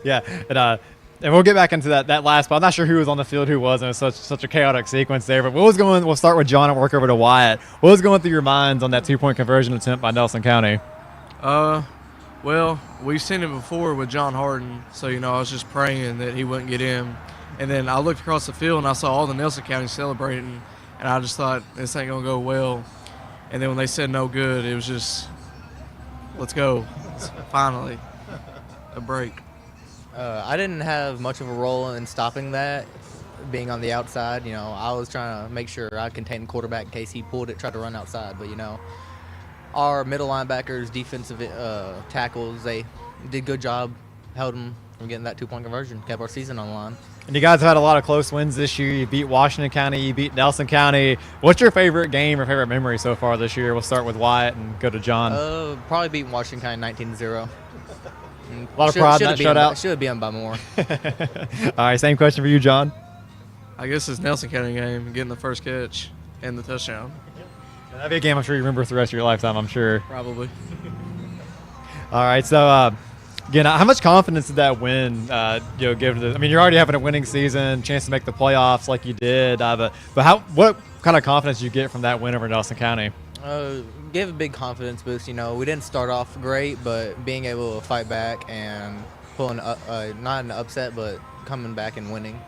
Yeah. And we'll get back into that last part. I'm not sure who was on the field, who wasn't. It was such a chaotic sequence there. But we'll start with John and work over to Wyatt. What was going through your minds on that 2-point conversion attempt by Nelson County? Well, we've seen it before with John Harden, so, I was just praying that he wouldn't get in. And then I looked across the field, and I saw all the Nelson County celebrating, and I just thought, this ain't going to go well. And then when they said no good, it was just, let's go. It's finally a break. I didn't have much of a role in stopping that, being on the outside. I was trying to make sure I contained the quarterback in case he pulled it, tried to run outside. But, our middle linebackers, defensive tackles, they did a good job, held them from getting that 2-point conversion, kept our season on the line. And you guys have had a lot of close wins this year. You beat Washington County, you beat Nelson County. What's your favorite game or favorite memory so far this year? We'll start with Wyatt and go to John. Probably beating Washington County 19-0. A lot of pride in that shutout. Should have been by more. All right, same question for you, John. I guess it's Nelson County game, getting the first catch and the touchdown. That'd be a game I'm sure you remember for the rest of your lifetime, I'm sure. Probably. All right, so again, how much confidence did that win give to you're already having a winning season, chance to make the playoffs like you did, but what kind of confidence did you get from that win over Nelson County? Gave a big confidence boost. We didn't start off great, but being able to fight back and pulling not an upset, but coming back and winning,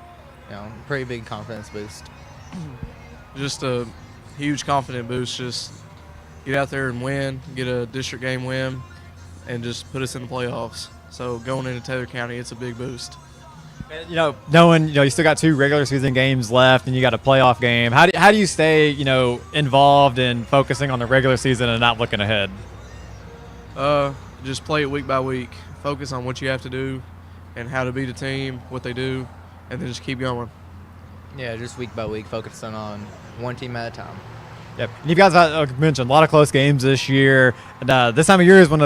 pretty big confidence boost. Just a huge confident boost. Just get out there and win, get a district game win, and just put us in the playoffs. So going into Taylor County, it's a big boost. Knowing you still got 2 regular season games left and you got a playoff game, how do you stay involved in focusing on the regular season and not looking ahead? Just play it week by week. Focus on what you have to do and how to beat a team, what they do, and then just keep going. Yeah, just week by week, focusing on one team at a time. Yep. And you guys mentioned a lot of close games this year. And, this time of year is when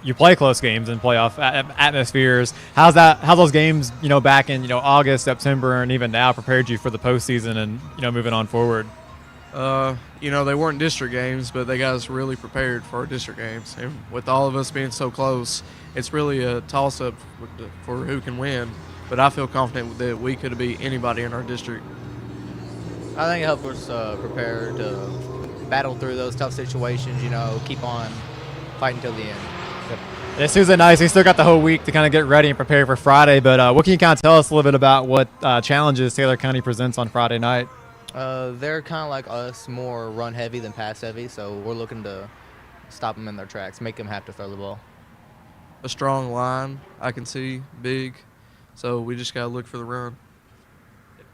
you play close games in playoff atmospheres. How those games back in August, September, and even now prepared you for the postseason and moving on forward? They weren't district games, but they got us really prepared for our district games. And with all of us being so close, it's really a toss-up for who can win. But I feel confident that we could beat anybody in our district I think it helps us prepare to battle through those tough situations, keep on fighting till the end. It's Tuesday night, so you still got the whole week to kind of get ready and prepare for Friday. But what can you kind of tell us a little bit about what challenges Taylor County presents on Friday night? They're kind of like us, more run heavy than pass heavy, so we're looking to stop them in their tracks, make them have to throw the ball. A strong line, I can see, big. So we just got to look for the run.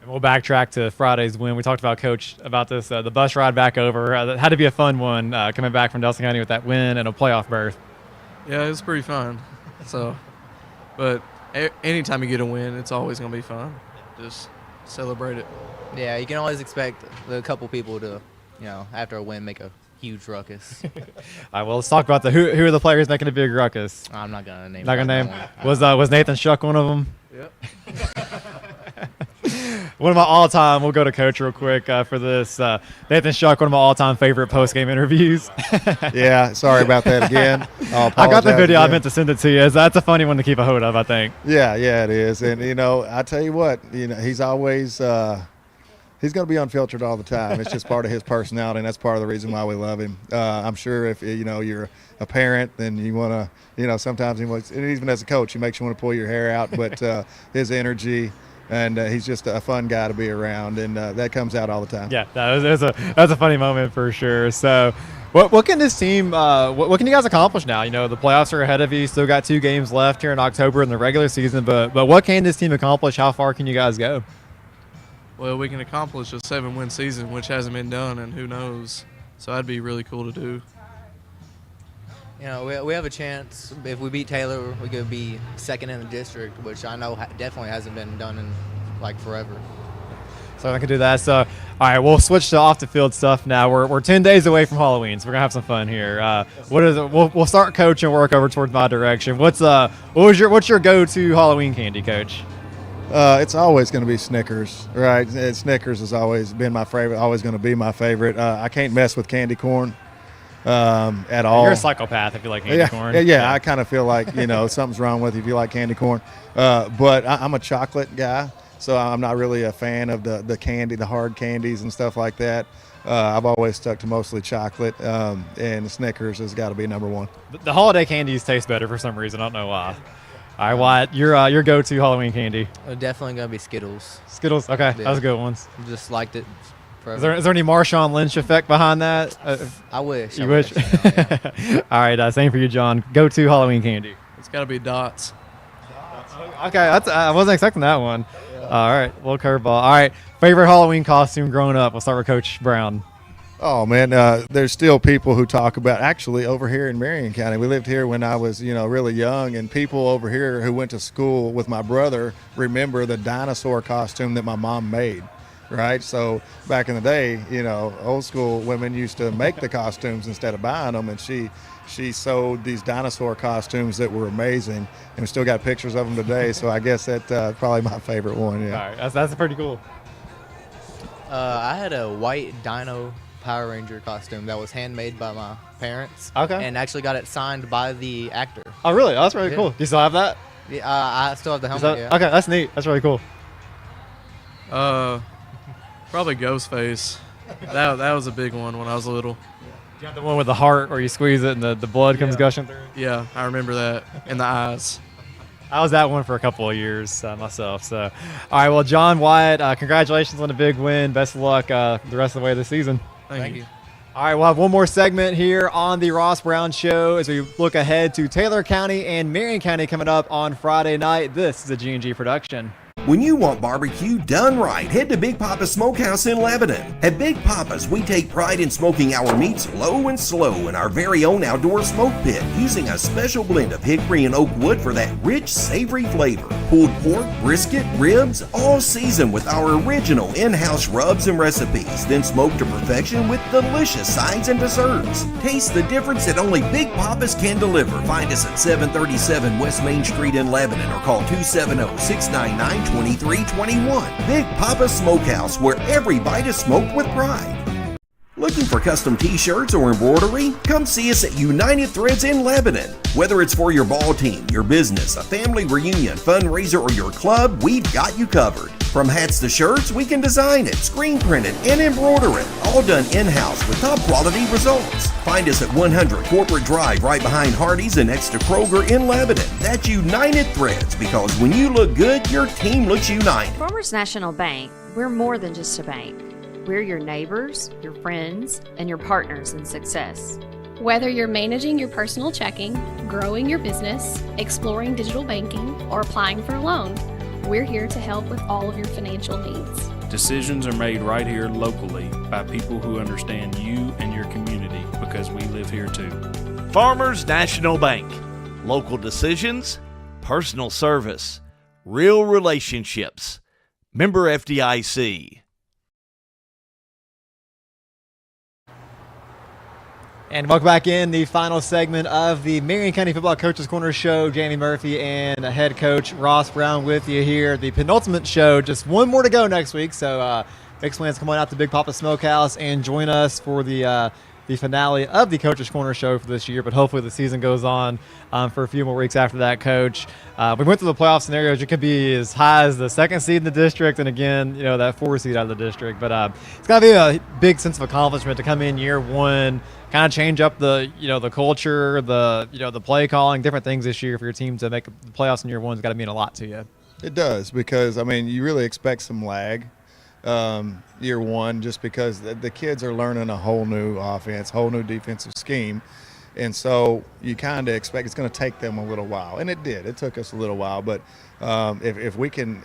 And we'll backtrack to Friday's win. We talked about, Coach, about this, the bus ride back over. That had to be a fun one, coming back from Delson County with that win and a playoff berth. Yeah, it was pretty fun. But anytime you get a win, it's always going to be fun. Just celebrate it. Yeah, you can always expect a couple people to, after a win, make a huge ruckus. All right, well, let's talk about who are the players making a big ruckus. I'm not gonna name. Not gonna name. Was Nathan Shuck one of them? Yep. One of my all-time. We'll go to Coach real quick for this. Nathan Shuck, one of my all-time favorite post-game interviews. Yeah, sorry about that again. I got the video. I meant to send it to you. That's a funny one to keep a hold of, I think. Yeah, it is. And I tell you what, he's always. He's going to be unfiltered all the time. It's just part of his personality, and that's part of the reason why we love him. I'm sure if, you're a parent, then you want to, sometimes and even as a coach, he makes you want to pull your hair out. But his energy, and he's just a fun guy to be around, and that comes out all the time. Yeah, that's a funny moment for sure. So what can this team, what can you guys accomplish now? The playoffs are ahead of you. Still got 2 games left here in October in the regular season. But what can this team accomplish? How far can you guys go? Well, we can accomplish a 7-win season, which hasn't been done, and who knows. So that'd be really cool to do. We have a chance. If we beat Taylor, we could be second in the district, which I know definitely hasn't been done in forever. So I can do that. So, all right, we'll switch to off the field stuff now. We're 10 days away from Halloween, so we're gonna have some fun here. What is it? We'll start Coach and work over towards my direction. What's your go-to Halloween candy, Coach? It's always going to be Snickers, right? Snickers has always been my favorite, always going to be my favorite. I can't mess with candy corn at all. You're a psychopath if you like candy corn. Yeah, I kind of feel like, something's wrong with you if you like candy corn. But I'm a chocolate guy, so I'm not really a fan of the candy, the hard candies and stuff like that. I've always stuck to mostly chocolate, and Snickers has got to be number one. The holiday candies taste better for some reason. I don't know why. All right, Wyatt, your go-to Halloween candy? Definitely gonna be Skittles. Skittles, okay, Yeah. that was a good one. Just liked it Is forever. there any Marshawn Lynch effect behind that? I wish. You wish? Yeah. All right, same for you, John. Go-to Halloween candy? It's got to be Dots. Okay, I wasn't expecting that one. All right, little curveball. All right, favorite Halloween costume growing up? We'll start with Coach Brown. Oh, man, there's still people who talk about, actually, over here in Marion County. We lived here when I was, really young, and people over here who went to school with my brother remember the dinosaur costume that my mom made, right? So back in the day, old school women used to make the costumes instead of buying them, and she sewed these dinosaur costumes that were amazing, and we still got pictures of them today, so I guess that's probably my favorite one, yeah. All right, that's pretty cool. I had a white dino Power Ranger costume that was handmade by my parents. Okay. And actually got it signed by the actor. Oh, really? Oh, that's really Yeah. cool. Do you still have that? Yeah, I still have the helmet. Yeah. Okay, that's neat. That's really cool. Probably Ghostface. That was a big one when I was little. You got the one with the heart where you squeeze it and the blood comes gushing through? Yeah, I remember that. In the eyes. I was that one for a couple of years myself. So, all right, well, John, Wyatt, congratulations on the big win. Best of luck the rest of the way of the season. Thank you. All right, we'll have one more segment here on the Ross Brown Show as we look ahead to Taylor County and Marion County coming up on Friday night. This is a G&G production. When you want barbecue done right, head to Big Papa's Smokehouse in Lebanon. At Big Papa's, we take pride in smoking our meats low and slow in our very own outdoor smoke pit, using a special blend of hickory and oak wood for that rich, savory flavor. Pulled pork, brisket, ribs, all seasoned with our original in-house rubs and recipes, then smoked to perfection with delicious sides and desserts. Taste the difference that only Big Papa's can deliver. Find us at 737 West Main Street in Lebanon or call 270-699-2321. Big Papa's Smokehouse, where every bite is smoked with pride. Looking for custom t-shirts or embroidery? Come see us at United Threads in Lebanon. Whether it's for your ball team, your business, a family reunion, fundraiser, or your club, we've got you covered. From hats to shirts, we can design it, screen print it, and embroider it. All done in-house with top quality results. Find us at 100 Corporate Drive right behind Hardee's and next to Kroger in Lebanon. That's United Threads, because when you look good, your team looks united. Farmers National Bank, we're more than just a bank. We're your neighbors, your friends, and your partners in success. Whether you're managing your personal checking, growing your business, exploring digital banking, or applying for a loan, we're here to help with all of your financial needs. Decisions are made right here locally by people who understand you and your community, because we live here too. Farmers National Bank. Local decisions, personal service, real relationships. Member FDIC. And welcome back in the final segment of the Marion County Football Coaches Corner Show. Jamie Murphy and head coach Ross Brown with you here. The penultimate show, just one more to go next week. So big plans, come on out to Big Papa Smokehouse and join us for the finale of the Coaches Corner Show for this year. But hopefully the season goes on for a few more weeks after that, Coach. We went through the playoff scenarios. You could be as high as the second seed in the district, and again, that 4 seed out of the district. But it's got to be a big sense of accomplishment to come in year one, kind of change up the the culture, the play calling, different things this year for your team to make the playoffs in year one. Has got to mean a lot to you. It does, because you really expect some lag year one, just because the kids are learning a whole new offense, whole new defensive scheme, and so you kind of expect it's going to take them a little while, and it did. It took us a little while, but if we can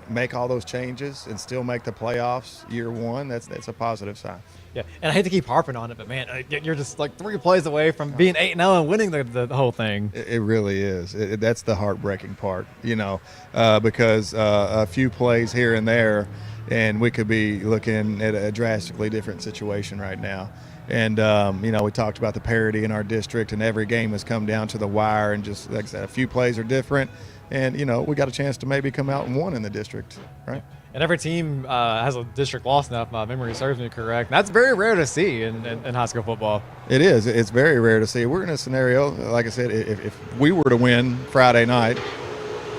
make all those changes and still make the playoffs year one, that's a positive sign. Yeah, and I hate to keep harping on it, but man, you're just like 3 plays away from being 8-0 and winning the whole thing. It really is. That's the heartbreaking part, because a few plays here and there, and we could be looking at a drastically different situation right now. And, we talked about the parity in our district, and every game has come down to the wire, and just like I said, a few plays are different, and, we got a chance to maybe come out and win in the district, right? And every team has a district loss now, if my memory serves me correct. That's very rare to see in high school football. It is. It's very rare to see. We're in a scenario, like I said, if we were to win Friday night,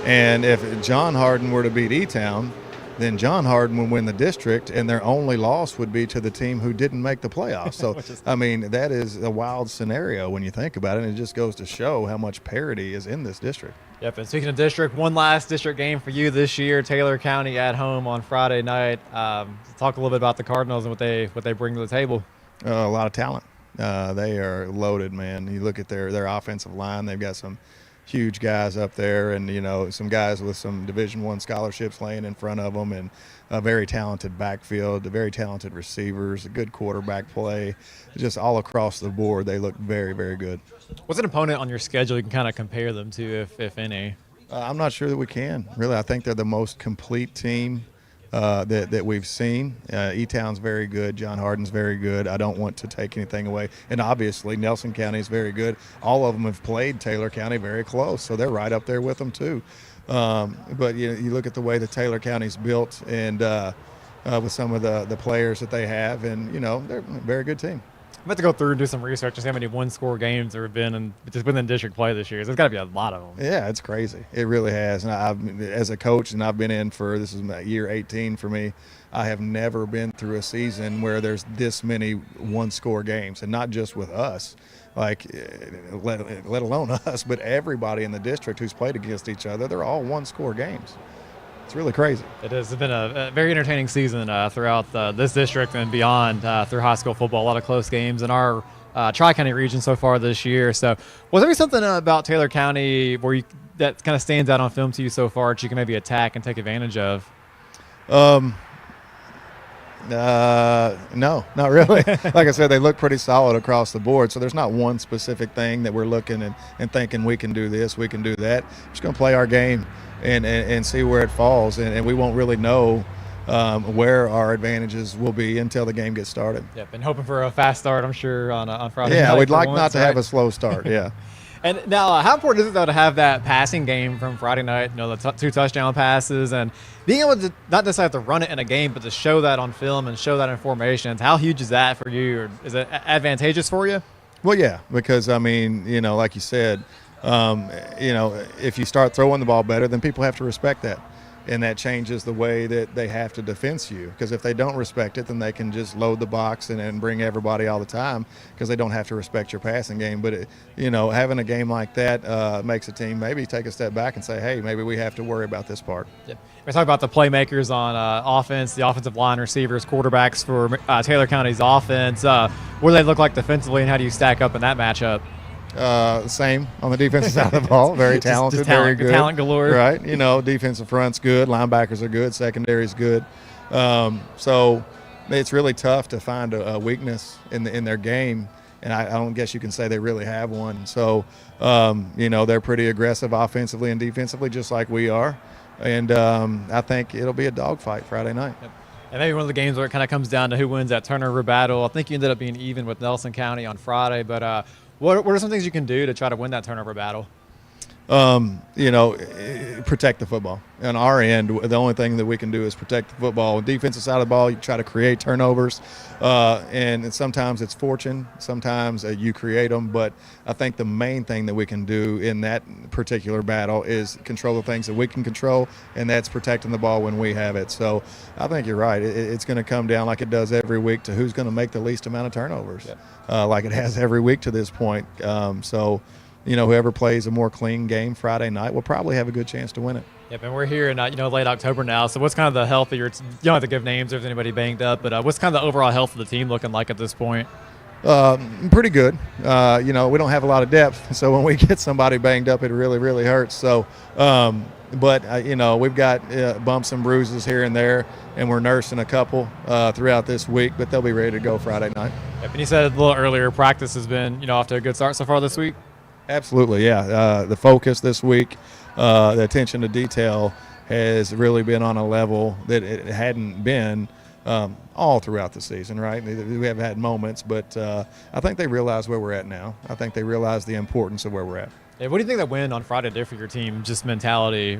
and if John Hardin were to beat E-Town, then John Hardin would win the district, and their only loss would be to the team who didn't make the playoffs. So, that is a wild scenario when you think about it, and it just goes to show how much parity is in this district. Yep, and speaking of district, one last district game for you this year, Taylor County at home on Friday night. Talk a little bit about the Cardinals and what they bring to the table. A lot of talent. They are loaded, man. You look at their offensive line, they've got some huge guys up there, and some guys with some Division I scholarships laying in front of them, and a very talented backfield, very talented receivers, a good quarterback play. Just all across the board, they look very, very good. What's an opponent on your schedule you can kind of compare them to, if any? I'm not sure that we can. Really, I think they're the most complete team that we've seen. E-Town's very good. John Hardin's very good. I don't want to take anything away. And obviously, Nelson County is very good. All of them have played Taylor County very close, so they're right up there with them too. But you look at the way that Taylor County's built, and with some of the players that they have, and they're a very good team. I'm about to go through and do some research and see how many one-score games there have been and just within district play this year. There's got to be a lot of them. Yeah, it's crazy. It really has. And as a coach, and I've been in this is year 18 for me, I have never been through a season where there's this many one-score games, and not just with us, let alone us, but everybody in the district who's played against each other. They're all one-score games. It's really crazy. It has been a very entertaining season throughout this district and beyond through high school football. A lot of close games in our Tri-County region so far this year. So was there something about Taylor County that kind of stands out on film to you so far that you can maybe attack and take advantage of? No, not really. Like I said, they look pretty solid across the board. So there's not one specific thing that we're looking and thinking we can do this, we can do that. We're just going to play our game and see where it falls. And we won't really know where our advantages will be until the game gets started. Yep, and hoping for a fast start, I'm sure, on Friday night. Yeah, we'd like not to have a slow start, yeah. And now, how important is it, though, to have that passing game from Friday night, the 2 touchdown passes, and being able to not necessarily have to run it in a game, but to show that on film and show that in formations? How huge is that for you? Or is it advantageous for you? Well, yeah, because, like you said, if you start throwing the ball better, then people have to respect that. And that changes the way that they have to defense you. Because if they don't respect it, then they can just load the box and bring everybody all the time because they don't have to respect your passing game. But, having a game like that makes a team maybe take a step back and say, hey, maybe we have to worry about this part. Yep. We talk about the playmakers on offense, the offensive line, receivers, quarterbacks for Taylor County's offense. What do they look like defensively, and how do you stack up in that matchup? Same on the defensive side of the ball. Very talented, just talent, very good. Talent galore. Right. Defensive front's good. Linebackers are good. Secondary's good. So it's really tough to find a weakness in their game. And I don't guess you can say they really have one. So, they're pretty aggressive offensively and defensively, just like we are. And I think it'll be a dogfight Friday night. Yep. And maybe one of the games where it kind of comes down to who wins that turnover battle. I think you ended up being even with Nelson County on Friday. But what are some things you can do to try to win that turnover battle? Protect the football. On our end, the only thing that we can do is protect the football. Defensive side of the ball, you try to create turnovers, and sometimes it's fortune, sometimes you create them. But I think the main thing that we can do in that particular battle is control the things that we can control, and that's protecting the ball when we have it. So I think you're right. It's going to come down like it does every week to who's going to make the least amount of turnovers, like it has every week to this point. Whoever plays a more clean game Friday night will probably have a good chance to win it. Yep, and we're here in late October now. So what's kind of the health of you don't have to give names if there's anybody banged up, but what's kind of the overall health of the team looking like at this point? Pretty good. We don't have a lot of depth, so when we get somebody banged up, it really, really hurts. So, we've got bumps and bruises here and there, and we're nursing a couple throughout this week, but they'll be ready to go Friday night. Yep, and you said a little earlier, practice has been off to a good start so far this week. Absolutely, yeah. The focus this week, the attention to detail has really been on a level that it hadn't been all throughout the season, right? We have had moments, but I think they realize where we're at now. I think they realize the importance of where we're at. Yeah, what do you think that win on Friday did for your team, just mentally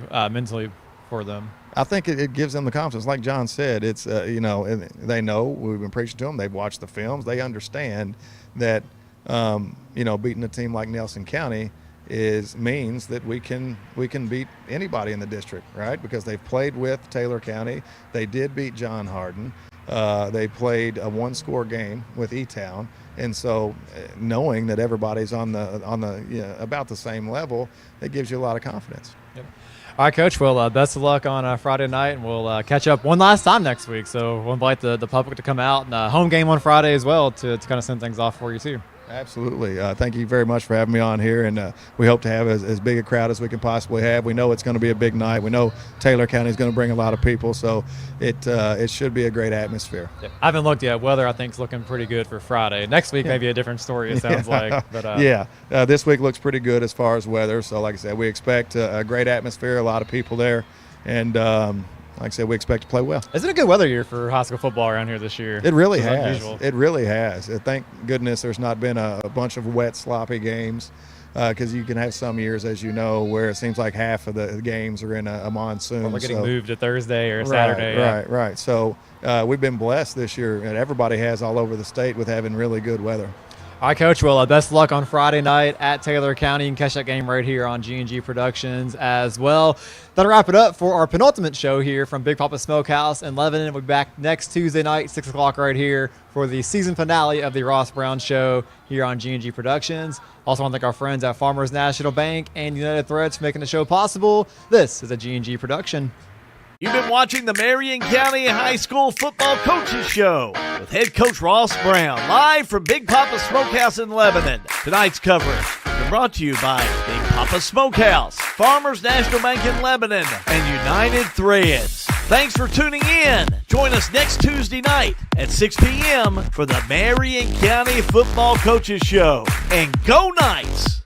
for them? I think it gives them the confidence. Like John said, it's, they know, we've been preaching to them, they've watched the films, they understand that beating a team like Nelson County means that we can beat anybody in the district, right? Because they've played with Taylor County. They did beat John Hardin. They played a one-score game with E-Town, and so knowing that everybody's on the about the same level, that gives you a lot of confidence. Yep. All right, Coach. Well, best of luck on Friday night, and we'll catch up one last time next week. So we'll invite the public to come out, and home game on Friday as well to kind of send things off for you too. Absolutely. Thank you very much for having me on here, and we hope to have as big a crowd as we can possibly have. We know it's going to be a big night. We know Taylor County is going to bring a lot of people, so it should be a great atmosphere. Yep. I haven't looked yet. Weather, I think, is looking pretty good for Friday. Next week, maybe a different story, it sounds like. But this week looks pretty good as far as weather. So, like I said, we expect a great atmosphere, a lot of people there, and like I said, we expect to play well. Is it a good weather year for high school football around here this year? It really has. Unusual. It really has. Thank goodness there's not been a bunch of wet, sloppy games, because you can have some years, as you know, where it seems like half of the games are in a monsoon. Or they're getting moved to Thursday or Saturday. Right. So we've been blessed this year, and everybody has all over the state with having really good weather. All right, Coach. Well, best of luck on Friday night at Taylor County. You can catch that game right here on G&G Productions as well. That'll wrap it up for our penultimate show here from Big Papa Smokehouse in Lebanon. We'll be back next Tuesday night, 6 o'clock right here for the season finale of the Ross Brown Show here on G&G Productions. Also want to thank our friends at Farmers National Bank and United Threads for making the show possible. This is a G&G production. You've been watching the Marion County High School Football Coaches Show with head coach Ross Brown, live from Big Papa Smokehouse in Lebanon. Tonight's coverage has been brought to you by Big Papa Smokehouse, Farmers National Bank in Lebanon, and United Threads. Thanks for tuning in. Join us next Tuesday night at 6 p.m. for the Marion County Football Coaches Show. And go Knights!